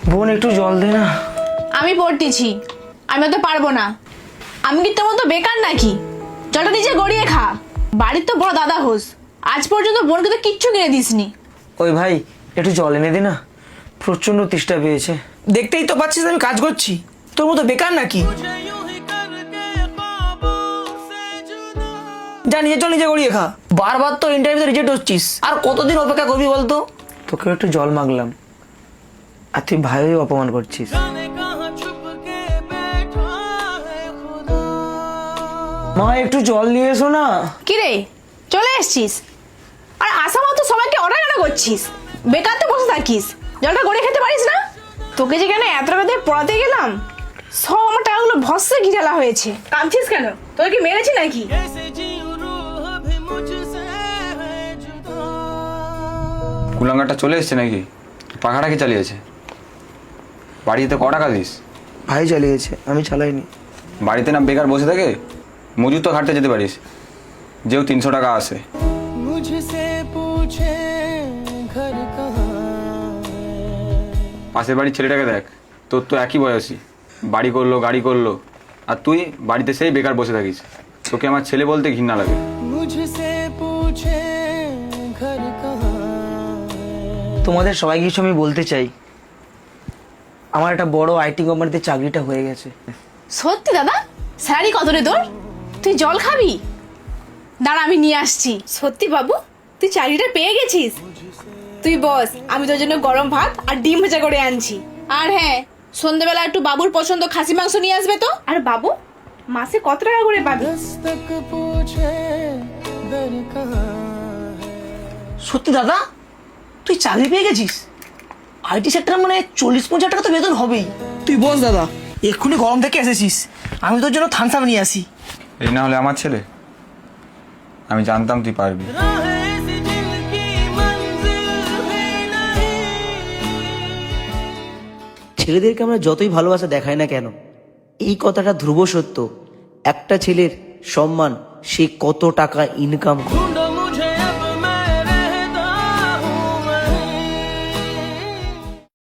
বোন একটু জল দে না। আমি পড়তেছি, আমি তো পারবো না। আমি কি তোর মতো বেকার নাকি? জলটা নিজে গড়িয়ে খা। বাড়ির তো বড় দাদা হোস, আজ পর্যন্ত বোনকে তো কিচ্ছু কিনে দিসনি। ওই ভাই একটু জল এনে দে না, প্রচন্ড তেষ্টা পেয়েছে। দেখতেই তো পাচ্ছিস আমি কাজ করছি, তোর মতো বেকার নাকি? যা নিজে চল, নিজে গড়িয়ে খা। বারবার তো ইন্টারভিউতে রিজেক্ট হচ্ছিস, আর কতদিন অপেক্ষা করবি বলতো? তোকে একটু জল মাগলাম আর তুই ভাই অপমান করছিস। মা একটু জল নিয়ে এসো না। কি রে, চলে এসছিস? আর আসা মতো সবাইকে অর্ডার কেন করছিস? বেকার তো বসে থাকিস, জলটা গড়িয়ে খেতে পারিস না? তোকে যে কেন এত টাকা দিয়ে পড়াতে গেলাম, সব আমার টাকাগুলো ভস্যে ঘিরালা হয়েছে। কাঁদছিস কেন? তোকে কি মেরেছি নাকি? কুলাঙ্গারটা চলে এসছে নাকি? পাখাটা কি চালিয়েছে? বাড়িতে ক টাকা দিস? ভাই চালিয়েছে, আমি চালাইনি। বাড়িতে না বেকার বসে থাকে, মজুর তো খাটতে যেতে পারিস, যেও 300 টাকা আসে। পাশের বাড়ির ছেলেটাকে দেখ, তোর তো একই বয়সী, বাড়ি করলো গাড়ি করলো, আর তুই বাড়িতে সেই বেকার বসে থাকিস। তোকে আমার ছেলে বলতে ঘৃণা লাগে। তোমাদের সবাই কিছু আমি বলতে চাই, আমার একটা বড় আইটি কোম্পানিতে চাকরিটা হয়ে গেছে। সত্যি দাদা? স্যালারি কত রে তোর? তুই জল খাবি? দাঁড়া আমি নিয়ে আসছি। সত্যি বাবু, তুই চাকরিটা পেয়ে গেছিস? তুই বস, আমি তোর জন্য গরম ভাত আর ডিম ভাজা করে আনছি। আর হ্যাঁ, সন্ধ্যেবেলা একটু বাবুর পছন্দ খাসি মাংস নিয়ে আসবে তো। আর বাবু, মাসে কত টাকা করে পাবি? সত্যি দাদা, তুই চাকরি পেয়ে গেছিস? আইটি সেক্টর মানে 40-50 টাকা তো বেতন হবেই। তুই বস দাদা, এক্ষুনি গরম থেকে এসেছিস, আমি তোর জন্য থামস আপ নিয়ে আসি। এই না হলে আমার ছেলে, আমি জানতাম তুই পারবি। ছেলেদেরকে আমরা যতই ভালোবাসা দেখাই না কেন, এই কথাটা ধ্রুব সত্য, একটা ছেলের সম্মান সে কত টাকা ইনকাম করে।